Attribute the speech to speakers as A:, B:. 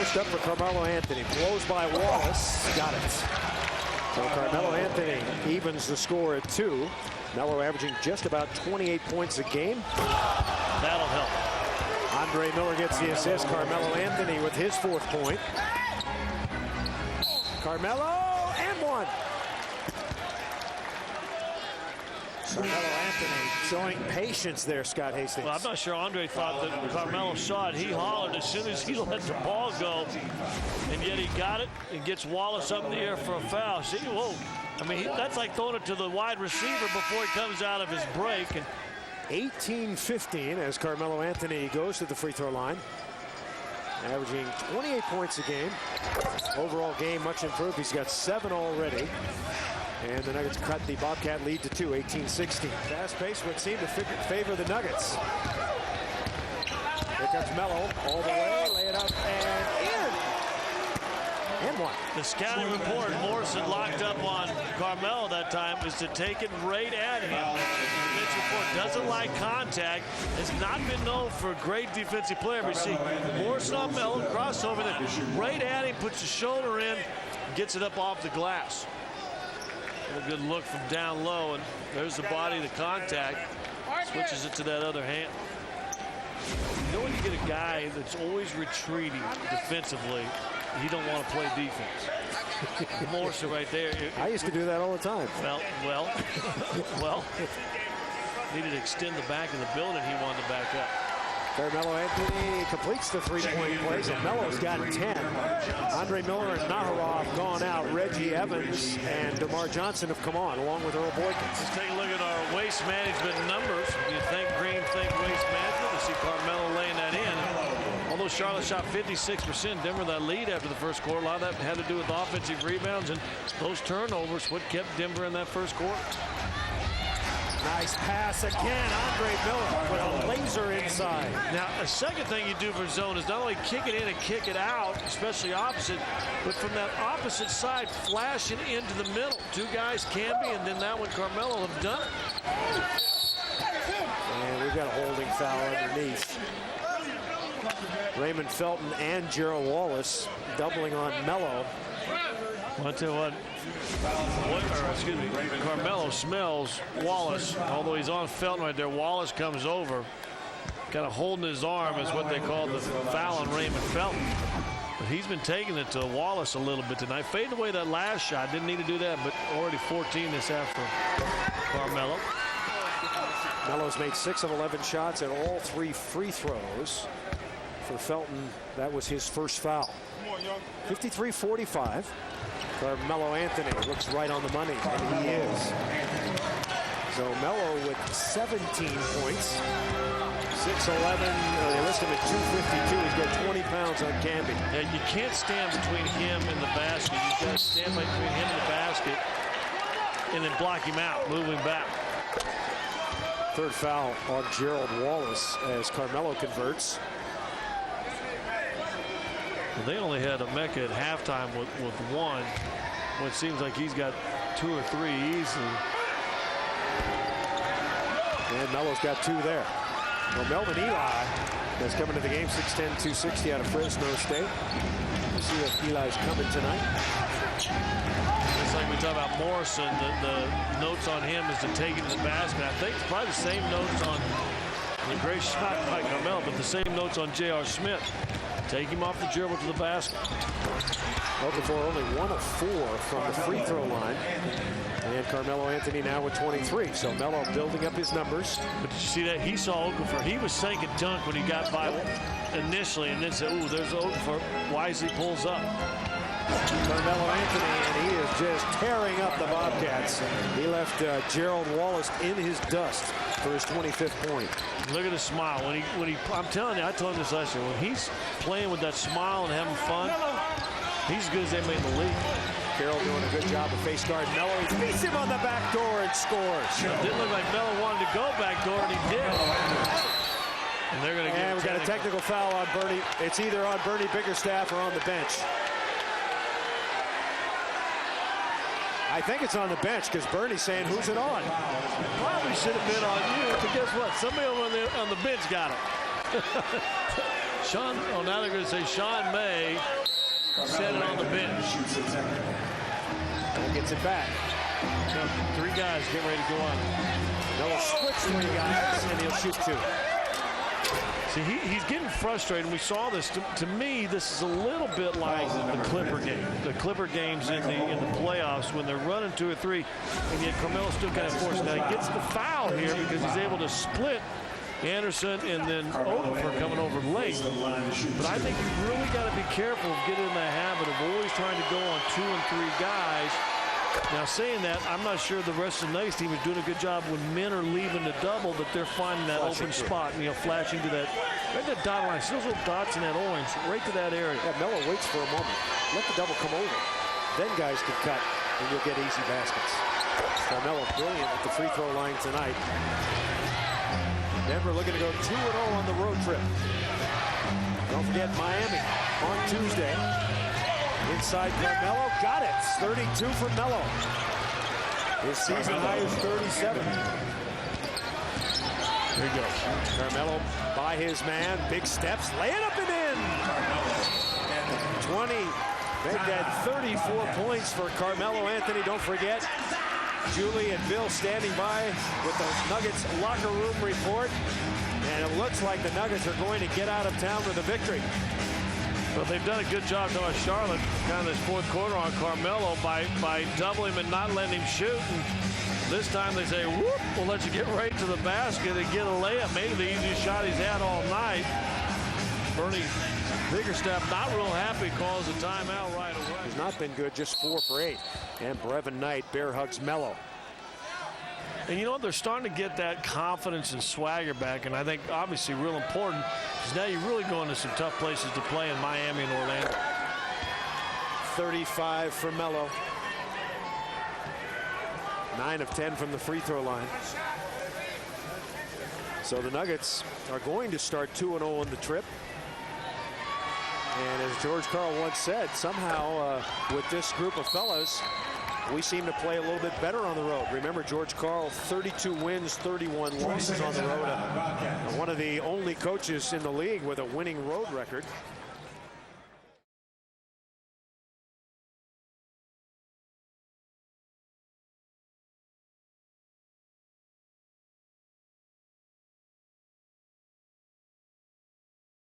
A: First up for Carmelo Anthony. Blows by Wallace. Got it. So Carmelo Anthony evens the score at 2. Melo averaging just about 28 points a game.
B: That'll help.
A: Andre Miller gets the assist. Carmelo Anthony with his 4th point. Carmelo and 1. Carmelo Anthony showing patience there, Scott Hastings.
B: Well, I'm not sure Andre thought that Carmelo saw it. He hollered as soon as he let the ball go, and yet he got it and gets Wallace up in the air for a foul. See, whoa. I mean, that's like throwing it to the wide receiver before he comes out of his break. And
A: 18-15 as Carmelo Anthony goes to the free throw line. Averaging 28 points a game. Overall game much improved. He's got 7 already. And the Nuggets cut the Bobcat lead to 2, 18-16. Fast pace would seem to favor the Nuggets. Here comes Melo all the way, lay it up and in. And 1.
B: The scouting report, Morrison locked up on Carmelo that time, is to take it right at him. This report doesn't like contact, has not been known for a great defensive player. But you see Morrison on Melo, crossover, then right at him, puts his shoulder in, gets it up off the glass. A good look from down low, and there's the body, the contact. Switches it to that other hand. You know when you get a guy that's always retreating defensively, you don't want to play defense. Morrison right there.
A: I used to do that all the time.
B: Well. Needed to extend the back of the building. He wanted to back up.
A: Carmelo Anthony completes the 3-point plays, and Melo's got 10. Andre Miller and Naharov gone out. Reggie Evans and DeMar Johnson have come on, along with Earl Boykins.
B: Let's take a look at our waste management numbers. You think Green, think waste management. You see Carmelo laying that in. Although Charlotte shot 56%, Denver that lead after the first quarter. A lot of that had to do with offensive rebounds, and those turnovers what kept Denver in that first quarter.
A: Nice pass again. Andre Miller with a laser inside.
B: Now, a second thing you do for zone is not only kick it in and kick it out, especially opposite, but from that opposite side, flash it into the middle. 2 guys can be, and then that one Carmelo have done it.
A: And we've got a holding foul underneath. Raymond Felton and Gerald Wallace doubling on Melo.
B: I'll tell you what, Carmelo smells Wallace. Although he's on Felton right there, Wallace comes over, kind of holding his arm is what they call the foul on Raymond Felton. But he's been taking it to Wallace a little bit tonight. Faded away that last shot, didn't need to do that, but already 14 this half for Carmelo.
A: Melo's made 6 of 11 shots at all 3 free throws. For Felton, that was his first foul. 53-45. Carmelo Anthony looks right on the money, and he is. So Melo with 17 points. 6'11", they list him at 252. He's got 20 pounds on Camby.
B: Yeah, you can't stand between him and the basket. You've got to stand between him and the basket and then block him out, move him back.
A: 3rd foul on Gerald Wallace as Carmelo converts.
B: Well, they only had Emeka at halftime with 1. Well, it seems like he's got 2 or 3 easily.
A: And Melo's got 2 there. Well, Melvin Eli is coming to the game, 6'10", 260 out of Fresno State. We'll see if Eli's coming tonight.
B: Just like we talk about Morrison, the notes on him is to take it to the basket. I think it's probably the same notes on the great shot by Carmelo, but the same notes on J.R. Smith. Take him off the dribble to the basket.
A: Okafor only 1 of 4 from the free throw line. And Carmelo Anthony now with 23. So Melo building up his numbers.
B: But did you see that? He saw Okafor. He was sinking dunk when he got by initially and then said, ooh, there's Okafor. Wisely pulls up.
A: Carmelo Anthony, and he is just tearing up the Bobcats. He left Gerald Wallace in his dust for his 25th point.
B: Look at the smile. When he, I'm telling you, I told him this last year, when he's playing with that smile and having fun, he's as good as they made in the league.
A: Carroll doing a good job of face guard Melo. He beats him on the back door and scores.
B: It didn't look like Melo wanted to go back door, and he did. And they're going to get.
A: And we've got a technical foul on Bernie. It's either on Bernie Bickerstaff or on the bench. I think it's on the bench because Bernie's saying, who's it on?
B: Probably should have been on you, but guess what? Somebody over on the bench got it. Sean, oh, now they're going to say Sean May set it on the bench.
A: And gets it back.
B: So 3 guys getting ready to go on.
A: Melo splits 3 guys, and he'll shoot 2.
B: See, he's getting frustrated. We saw this. To me, this is a little bit like the Clipper game. The Clipper games in the playoffs when they're running 2 or 3, and yet Carmelo's still kind of forced. Now he gets the foul here because he's able to split Anderson and then Okafor coming over late. But I think you really got to be careful of getting in the habit of always trying to go on 2 and 3 guys. Now, saying that, I'm not sure the rest of the Nuggets team is doing a good job when men are leaving the double, that they're finding that open spot, you know, flashing to that, right to that dot line. See those little dots in that orange, right to that area.
A: Yeah, Melo waits for a moment. Let the double come over. Then guys can cut, and you'll get easy baskets. Carmelo brilliant at the free throw line tonight. Denver looking to go 2-0 on the road trip. Don't forget Miami on Tuesday. Inside Carmelo, got it. 32 for Melo. His season high is 37.
B: There you go.
A: Carmelo by his man. Big steps, laying up and in. 20. Made that 34 points for Carmelo Anthony. Don't forget, Julie and Bill standing by with the Nuggets locker room report. And it looks like the Nuggets are going to get out of town with a victory.
B: But they've done a good job knowing Charlotte kind of this 4th quarter on Carmelo by doubling him and not letting him shoot. And this time they say, whoop, we'll let you get right to the basket and get a layup. Maybe the easiest shot he's had all night. Bernie Biggerstaff not real happy, calls a timeout right away.
A: He's not been good, just 4 for 8. And Brevin Knight bear hugs Melo.
B: And you know what? They're starting to get that confidence and swagger back, and I think obviously real important because now you're really going to some tough places to play in Miami and Orlando.
A: 35 for Melo. 9 of 10 from the free throw line. So the Nuggets are going to start 2-0 on the trip. And as George Karl once said, somehow with this group of fellas, we seem to play a little bit better on the road. Remember, George Karl, 32 wins, 31 losses on the road. One of the only coaches in the league with a winning road record.